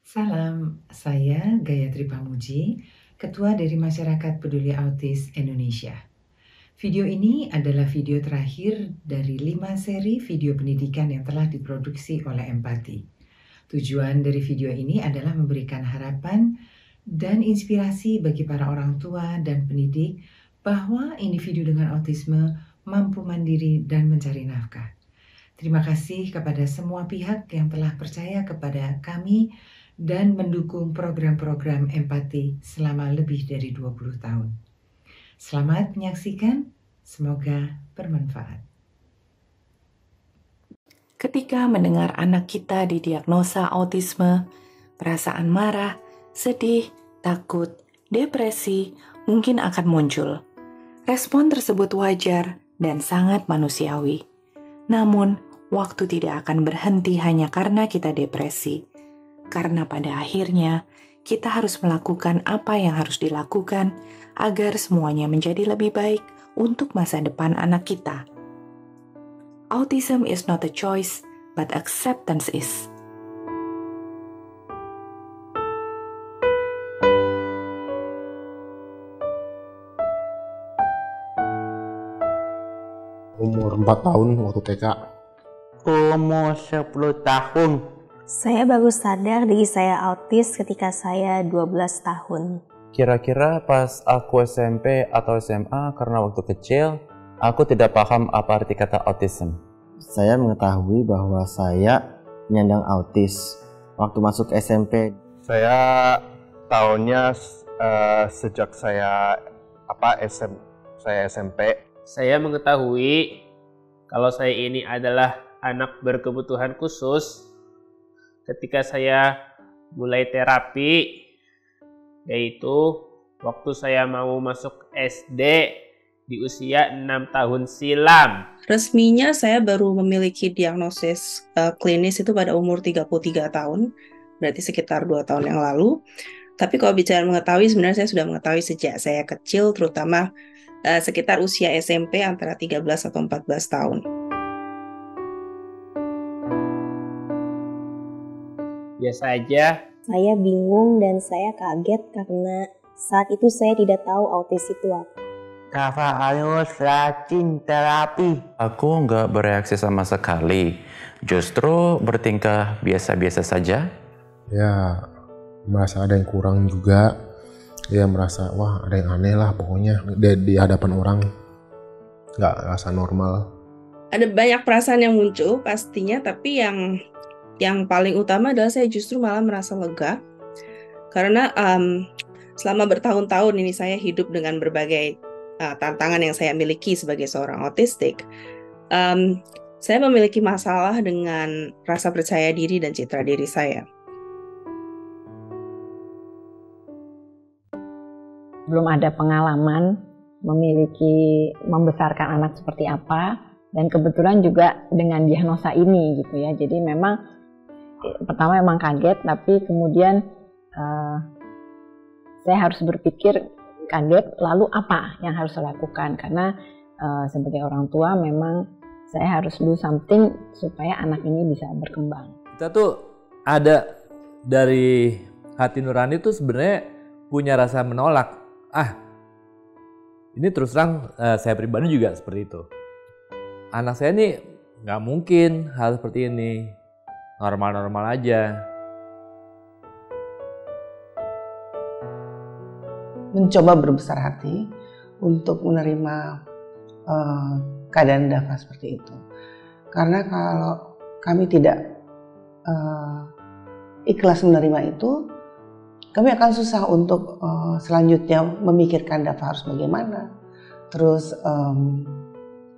Salam, saya Gayatri Pamuji, Ketua dari Masyarakat Peduli Autis Indonesia. Video ini adalah video terakhir dari 5 seri video pendidikan yang telah diproduksi oleh Empati. Tujuan dari video ini adalah memberikan harapan dan inspirasi bagi para orang tua dan pendidik bahwa individu dengan autisme mampu mandiri dan mencari nafkah. Terima kasih kepada semua pihak yang telah percaya kepada kami dan mendukung program-program Empati selama lebih dari 20 tahun. Selamat menyaksikan, semoga bermanfaat. Ketika mendengar anak kita didiagnosa autisme, perasaan marah, sedih, takut, depresi mungkin akan muncul. Respon tersebut wajar dan sangat manusiawi. Namun, waktu tidak akan berhenti hanya karena kita depresi. Karena pada akhirnya, kita harus melakukan apa yang harus dilakukan agar semuanya menjadi lebih baik untuk masa depan anak kita. Autism is not a choice, but acceptance is. Umur 4 tahun waktu TK. Umur 10 tahun. Saya baru sadar diri saya autis ketika saya 12 tahun. Kira-kira pas aku SMP atau SMA karena waktu kecil, aku tidak paham apa arti kata autism. Saya mengetahui bahwa saya penyandang autis waktu masuk SMP. Saya tahunya sejak saya SMP. Saya mengetahui kalau saya ini adalah anak berkebutuhan khusus ketika saya mulai terapi, yaitu waktu saya mau masuk SD di usia 6 tahun silam. Resminya saya baru memiliki diagnosis klinis itu pada umur 33 tahun, berarti sekitar 2 tahun yang lalu. Tapi kalau bicara mengetahui, sebenarnya saya sudah mengetahui sejak saya kecil, terutama sekitar usia SMP antara 13 atau 14 tahun. Biasa aja. Saya bingung dan saya kaget karena saat itu saya tidak tahu autis itu apa. Kakak harus rajin terapi. Aku nggak bereaksi sama sekali, justru bertingkah biasa-biasa saja. Ya, merasa ada yang kurang juga. Ya merasa, wah ada yang aneh lah pokoknya di hadapan orang. Nggak rasa normal. Ada banyak perasaan yang muncul pastinya, tapi yang paling utama adalah saya justru malah merasa lega. Karena selama bertahun-tahun ini saya hidup dengan berbagai tantangan yang saya miliki sebagai seorang autistik. Saya memiliki masalah dengan rasa percaya diri dan citra diri saya. Belum ada pengalaman membesarkan anak seperti apa, dan kebetulan juga dengan diagnosa ini gitu ya. Jadi memang pertama memang kaget, tapi kemudian saya harus berpikir kaget, lalu apa yang harus saya lakukan? Karena sebagai orang tua memang saya harus do something supaya anak ini bisa berkembang. Kita tuh ada dari hati nurani tuh sebenarnya punya rasa menolak. Ini terus terang saya pribadi juga seperti itu. Anak saya nih nggak mungkin hal seperti ini, normal-normal aja. Mencoba berbesar hati untuk menerima keadaan Dava seperti itu. Karena kalau kami tidak ikhlas menerima itu, kami akan susah untuk selanjutnya memikirkan Dava harus bagaimana. Terus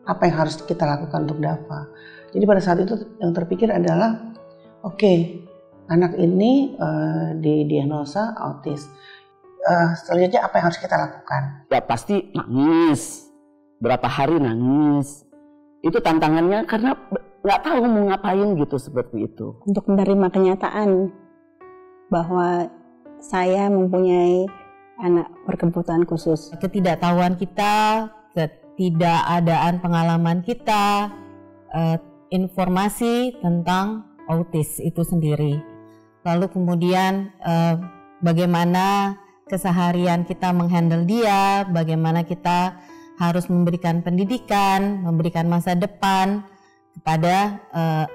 apa yang harus kita lakukan untuk Dava. Jadi pada saat itu yang terpikir adalah, oke, anak ini didiagnosa autis. Selanjutnya apa yang harus kita lakukan? Ya pasti nangis, berapa hari nangis. Itu tantangannya karena nggak tahu mau ngapain gitu seperti itu. Untuk menerima kenyataan bahwa saya mempunyai anak berkebutuhan khusus. Ketidaktahuan kita, ketidakadaan pengalaman kita, informasi tentang autis itu sendiri. lalu kemudian bagaimana keseharian kita menghandle dia, bagaimana kita harus memberikan pendidikan, memberikan masa depan kepada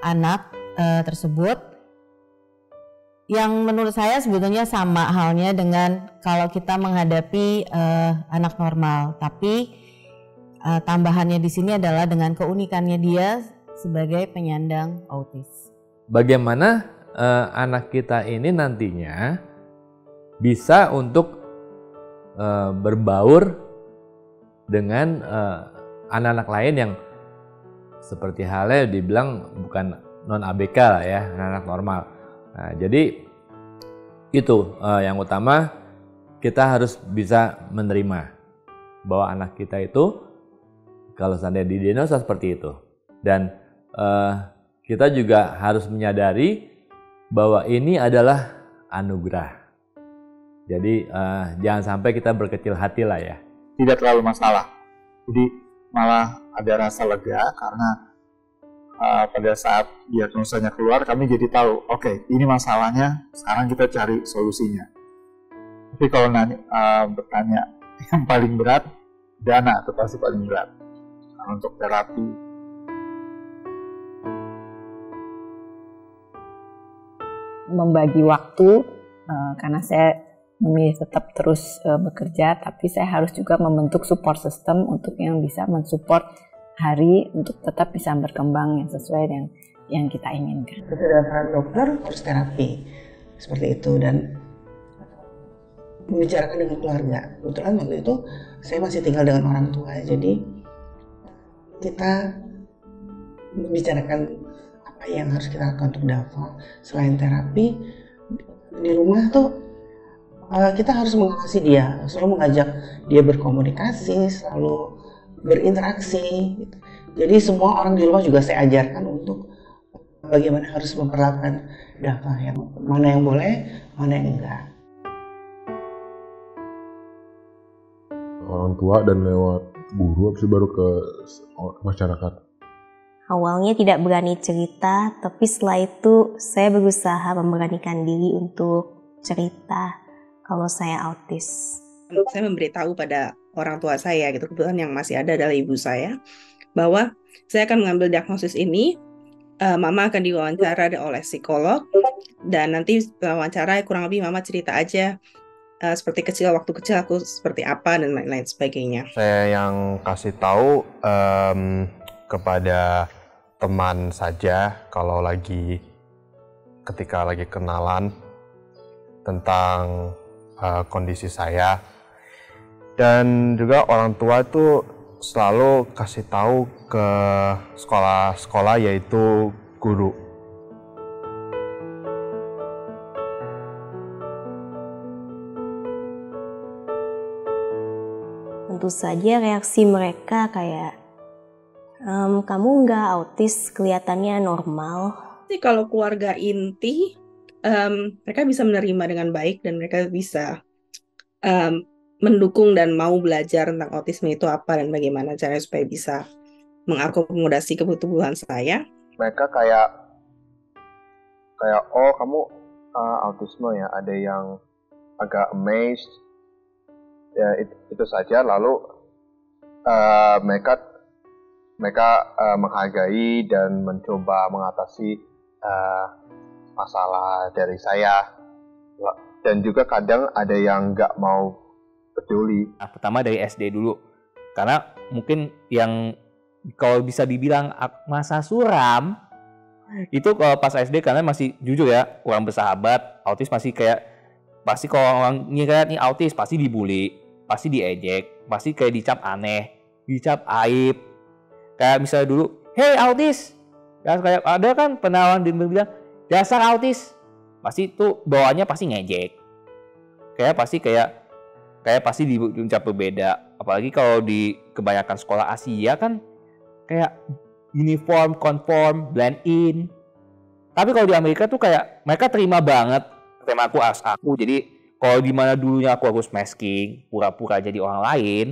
anak tersebut, yang menurut saya sebetulnya sama halnya dengan kalau kita menghadapi anak normal, tapi tambahannya di sini adalah dengan keunikannya dia sebagai penyandang autis. Bagaimana anak kita ini nantinya bisa untuk berbaur dengan anak-anak lain yang seperti halnya dibilang bukan non ABK lah ya, anak normal. Nah, jadi itu yang utama, kita harus bisa menerima bahwa anak kita itu kalau seandainya didiagnosa seperti itu, dan kita juga harus menyadari bahwa ini adalah anugerah. Jadi jangan sampai kita berkecil hati lah ya. Tidak terlalu masalah. Jadi malah ada rasa lega karena pada saat diagnosanya keluar kami jadi tahu, oke, ini masalahnya, sekarang kita cari solusinya. Tapi kalau nanti bertanya yang paling berat, dana itu pasti paling berat. Karena untuk terapi membagi waktu, karena saya memilih tetap terus bekerja, tapi saya harus juga membentuk support system untuk yang bisa mensupport Hari untuk tetap bisa berkembang yang sesuai dengan yang kita inginkan. Berdasarkan dokter harus terapi seperti itu, dan membicarakan dengan keluarga. Kebetulan waktu itu saya masih tinggal dengan orang tua, jadi kita membicarakan apa yang harus kita lakukan untuk Dava. Selain terapi, di rumah tuh kita harus mengawasi dia, selalu mengajak dia berkomunikasi, selalu berinteraksi. Jadi semua orang di rumah juga saya ajarkan untuk bagaimana harus memperlakukan Dava, yang mana yang boleh, mana yang enggak. Orang tua dan lewat guru habis baru ke masyarakat. Awalnya tidak berani cerita, tapi setelah itu saya berusaha memberanikan diri untuk cerita kalau saya autis. Saya memberitahu pada orang tua saya, gitu, kebetulan yang masih ada adalah ibu saya, bahwa saya akan mengambil diagnosis ini. Mama akan diwawancara oleh psikolog, dan nanti wawancara kurang lebih mama cerita aja seperti waktu kecil aku seperti apa dan lain-lain sebagainya. Saya yang kasih tahu kepada teman saja kalau ketika lagi kenalan tentang kondisi saya. Dan juga orang tua itu selalu kasih tahu ke sekolah-sekolah, yaitu guru. Tentu saja reaksi mereka kayak, kamu nggak autis, kelihatannya normal. Jadi kalau keluarga inti, mereka bisa menerima dengan baik dan mereka bisa mendukung dan mau belajar tentang autisme itu apa dan bagaimana caranya supaya bisa mengakomodasi kebutuhan saya. Mereka kayak oh kamu autisme ya, ada yang agak amazed ya, itu saja. Lalu mereka menghargai dan mencoba mengatasi masalah dari saya, dan juga kadang ada yang nggak mau peduli. Nah, pertama dari SD dulu, karena mungkin yang kalau bisa dibilang masa suram itu kalau pas SD, karena masih jujur ya, kurang bersahabat. Autis masih kayak, pasti kalau orang ngira nih autis pasti dibully, pasti diejek, pasti kayak dicap aneh, dicap aib. Kayak misalnya dulu, hey autis, ya kayak ada kan penawaran dia bilang dasar autis, pasti tuh bawaannya pasti ngejek, kayak pasti diucap berbeda. Apalagi kalau di kebanyakan sekolah Asia kan kayak uniform, conform, blend in. Tapi kalau di Amerika tuh kayak mereka terima banget, terima aku as aku. Jadi kalau di mana dulunya aku harus masking, pura-pura jadi orang lain,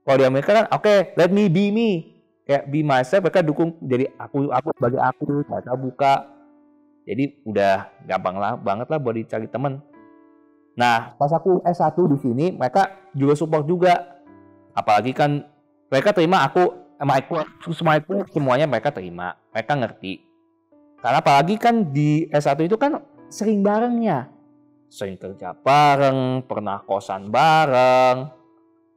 kalau di Amerika kan oke, let me be me, kayak be myself. Mereka dukung jadi aku sebagai aku, mereka buka. Jadi udah gampang banget lah buat dicari temen. Nah, pas aku S1 di sini, mereka juga support juga. Apalagi kan mereka terima aku, semuanya mereka terima. Mereka ngerti. Karena apalagi kan di S1 itu kan sering barengnya. Sering kerja bareng, pernah kosan bareng.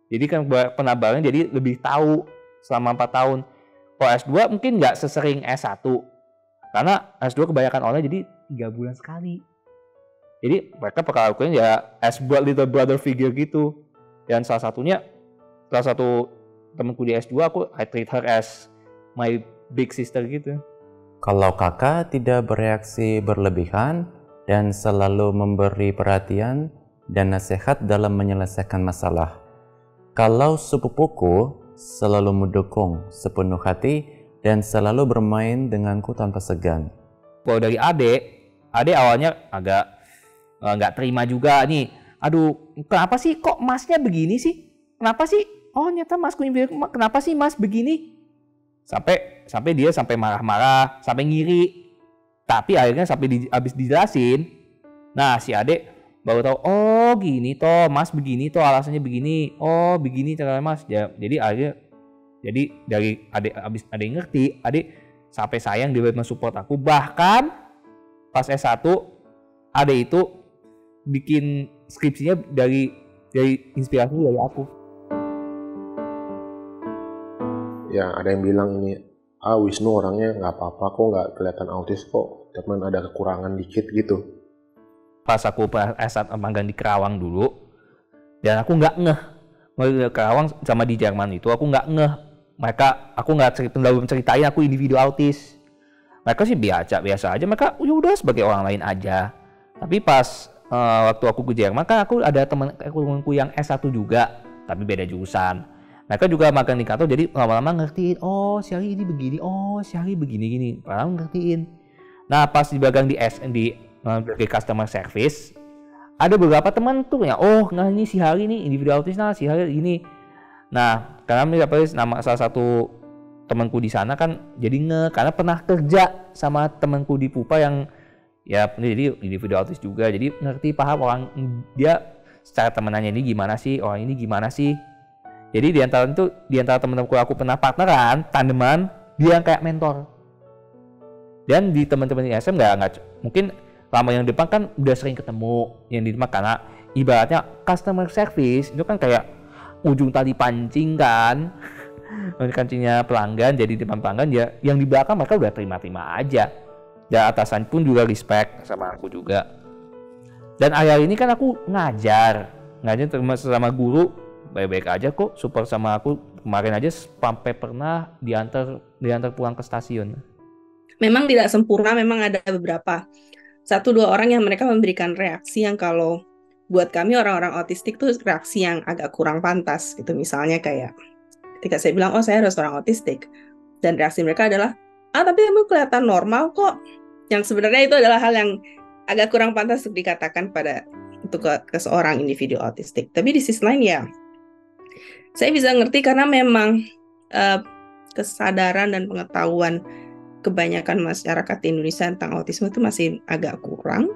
Jadi kan pernah bareng, jadi lebih tahu selama 4 tahun. Kalau S2 mungkin nggak sesering S1. Karena S2 kebanyakan online jadi 3 bulan sekali. Jadi mereka perlakuannya ya as little brother figure gitu. Dan salah satu temanku di S2 I treat her as my big sister gitu. Kalau kakak tidak bereaksi berlebihan dan selalu memberi perhatian dan nasihat dalam menyelesaikan masalah. Kalau sepupuku selalu mendukung sepenuh hati dan selalu bermain denganku tanpa segan. Kalau dari adik awalnya agak nggak terima juga nih. Aduh, kenapa sih kok masnya begini sih? Kenapa sih? Oh, nyata masku ini kenapa sih mas begini? Sampai dia sampai marah-marah, sampai ngiri. Tapi akhirnya habis dijelasin, nah si adek baru tahu, oh gini toh, mas begini toh alasannya begini. Oh, begini caranya mas. Ya, jadi akhirnya dari abis adek ngerti, adek sampai sayang dia mensupport aku. Bahkan pas S1 adek itu bikin skripsinya dari inspirasi dari aku. Ya ada yang bilang ini, Wisnu orangnya nggak apa-apa kok, nggak kelihatan autis kok, cuman ada kekurangan dikit gitu. Pas aku S1 magang di Kerawang dulu, dan aku nggak ngeh, di Kerawang sama di Jerman itu aku nggak ngeh. Aku nggak ceritain aku individu autis. Mereka sih biasa aja, mereka udah sebagai orang lain aja. Tapi pas waktu aku ke Jerman kan aku ada temanku yang S1 juga, tapi beda jurusan. Mereka juga magang di kantor, jadi lama-lama ngertiin, oh si Hari ini begini, oh si Hari begini-gini, lama ngertiin. Nah pas dibagang di customer service, ada beberapa teman tuh ya, oh nah ini si Hari ini individu autis, nah si Hari ini. Nah karena nama salah satu temanku di sana kan jadi karena pernah kerja sama temanku di Pupa yang ya jadi individu autis juga, jadi ngerti paham orang dia secara temenannya ini gimana sih, orang ini gimana sih. Jadi di antara teman-temanku aku pernah partneran, tandeman, dia yang kayak mentor. Dan di teman-teman di SM nggak mungkin lama yang depan kan udah sering ketemu yang di depan, karena ibaratnya customer service itu kan kayak ujung tali pancing kan. Kancingnya pelanggan, jadi depan pelanggan ya yang di belakang mereka udah terima-terima aja. Dan atasan pun juga respect sama aku juga. Dan akhir ini kan aku ngajar sama guru baik-baik aja kok, support sama aku. Kemarin aja sampai pernah diantar pulang ke stasiun. Memang tidak sempurna, memang ada beberapa 1-2 orang yang mereka memberikan reaksi yang kalau buat kami orang-orang autistik tuh reaksi yang agak kurang pantas gitu. Misalnya kayak ketika saya bilang, oh saya harus orang autistik, dan reaksi mereka adalah, tapi kamu kelihatan normal kok. Yang sebenarnya itu adalah hal yang agak kurang pantas untuk dikatakan ke seorang individu autistik. Tapi di sisi lain ya, saya bisa ngerti karena memang kesadaran dan pengetahuan kebanyakan masyarakat di Indonesia tentang autisme itu masih agak kurang.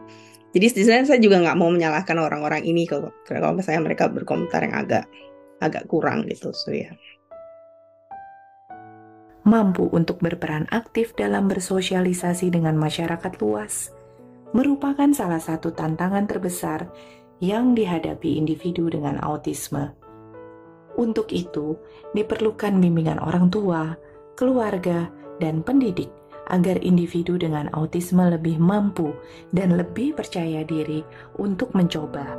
Jadi di sini saya juga nggak mau menyalahkan orang-orang ini kalau misalnya mereka berkomentar yang agak kurang gitu. So ya. Mampu untuk berperan aktif dalam bersosialisasi dengan masyarakat luas merupakan salah satu tantangan terbesar yang dihadapi individu dengan autisme. Untuk itu, diperlukan bimbingan orang tua, keluarga, dan pendidik agar individu dengan autisme lebih mampu dan lebih percaya diri untuk mencoba.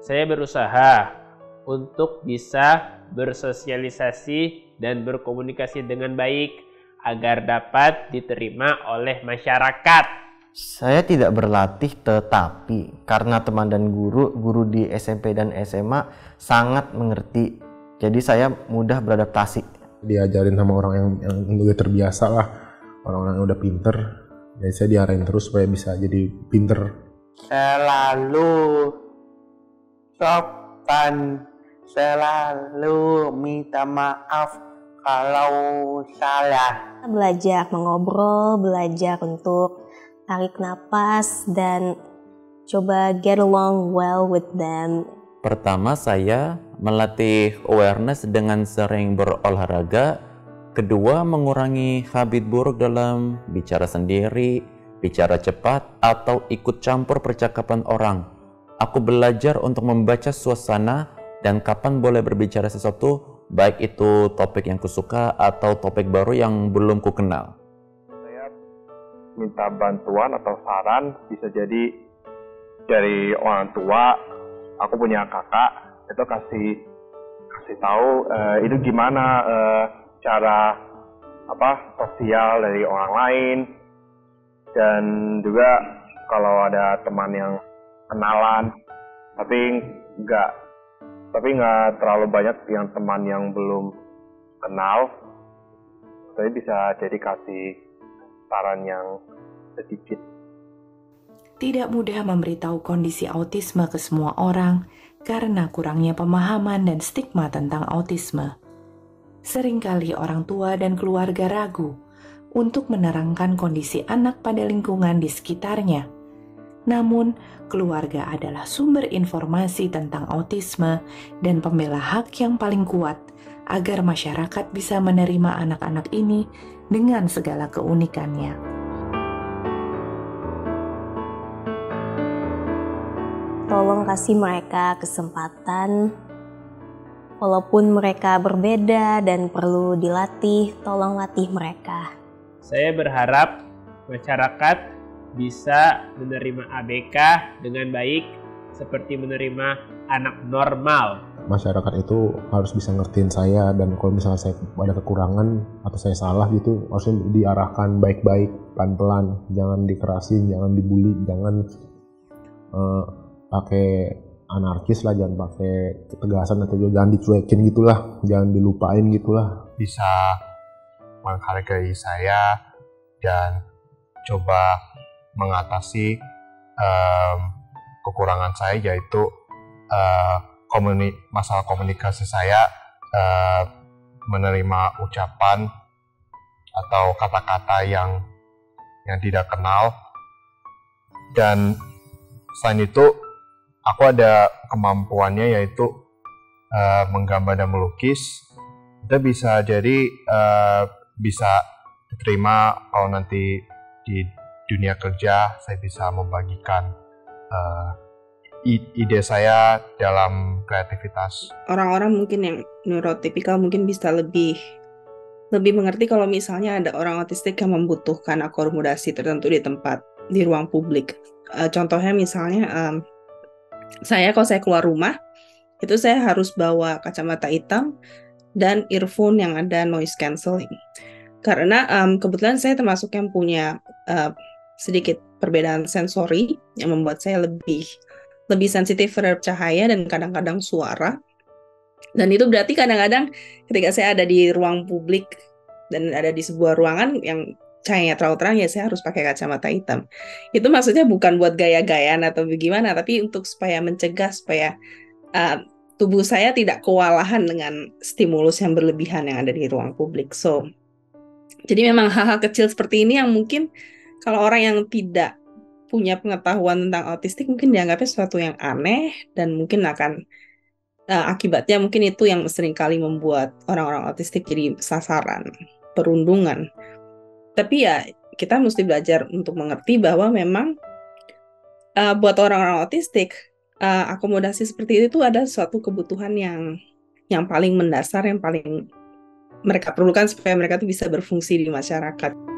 Saya berusaha untuk bisa bersosialisasi dan berkomunikasi dengan baik agar dapat diterima oleh masyarakat. Saya tidak berlatih, tetapi karena teman dan guru di SMP dan SMA sangat mengerti, jadi saya mudah beradaptasi. Diajarin sama orang yang udah terbiasa lah, orang-orang yang udah pinter, jadi saya diarahin terus supaya bisa jadi pinter. Selalu sopan, selalu minta maaf kalau salah. Belajar mengobrol, belajar untuk tarik napas, dan coba get along well with them. Pertama, saya melatih awareness dengan sering berolahraga. Kedua, mengurangi habit buruk dalam bicara sendiri, bicara cepat, atau ikut campur percakapan orang. Aku belajar untuk membaca suasana dan kapan boleh berbicara sesuatu, baik itu topik yang kusuka atau topik baru yang belum kukenal. Saya minta bantuan atau saran, bisa jadi dari orang tua. Aku punya kakak, itu kasih tahu itu gimana cara sosial dari orang lain, dan juga kalau ada teman yang kenalan tapi nggak terlalu banyak yang teman yang belum kenal, saya bisa jadi kasih saran yang sedikit. Tidak mudah memberitahu kondisi autisme ke semua orang karena kurangnya pemahaman dan stigma tentang autisme. Seringkali orang tua dan keluarga ragu untuk menerangkan kondisi anak pada lingkungan di sekitarnya. Namun, keluarga adalah sumber informasi tentang autisme dan pembela hak yang paling kuat agar masyarakat bisa menerima anak-anak ini dengan segala keunikannya. Tolong kasih mereka kesempatan. Walaupun mereka berbeda dan perlu dilatih, tolong latih mereka. Saya berharap masyarakat bisa menerima ABK dengan baik seperti menerima anak normal. Masyarakat itu harus bisa ngertiin saya, dan kalau misalnya saya ada kekurangan atau saya salah gitu, harusnya diarahkan baik-baik, pelan-pelan, jangan dikerasin, jangan dibully, jangan pakai anarkis lah, jangan pakai ketegasan atau jangan dicuekin gitulah, jangan dilupain gitulah. Bisa menghargai saya dan coba mengatasi kekurangan saya, yaitu masalah komunikasi saya, menerima ucapan atau kata-kata yang tidak kenal. Dan selain itu, aku ada kemampuannya yaitu menggambar dan melukis. Itu bisa jadi bisa diterima kalau nanti di dunia kerja saya bisa membagikan ide saya dalam kreativitas. Orang-orang mungkin yang neurotipikal mungkin bisa lebih mengerti kalau misalnya ada orang autistik yang membutuhkan akomodasi tertentu di ruang publik. Contohnya misalnya kalau saya keluar rumah, itu saya harus bawa kacamata hitam dan earphone yang ada noise cancelling. Karena kebetulan saya termasuk yang punya sedikit perbedaan sensori yang membuat saya lebih sensitif terhadap cahaya dan kadang-kadang suara. Dan itu berarti kadang-kadang ketika saya ada di ruang publik dan ada di sebuah ruangan yang cahayanya terlalu terang, ya saya harus pakai kacamata hitam. Itu maksudnya bukan buat gaya-gayaan atau bagaimana, tapi untuk supaya mencegah supaya tubuh saya tidak kewalahan dengan stimulus yang berlebihan yang ada di ruang publik. So, jadi memang hal-hal kecil seperti ini yang mungkin kalau orang yang tidak punya pengetahuan tentang autistik mungkin dianggapnya sesuatu yang aneh, dan mungkin akan akibatnya mungkin itu yang seringkali membuat orang-orang autistik jadi sasaran perundungan. Tapi ya kita mesti belajar untuk mengerti bahwa memang buat orang-orang autistik akomodasi seperti itu ada suatu kebutuhan yang paling mendasar, yang paling mereka perlukan supaya mereka tuh bisa berfungsi di masyarakat.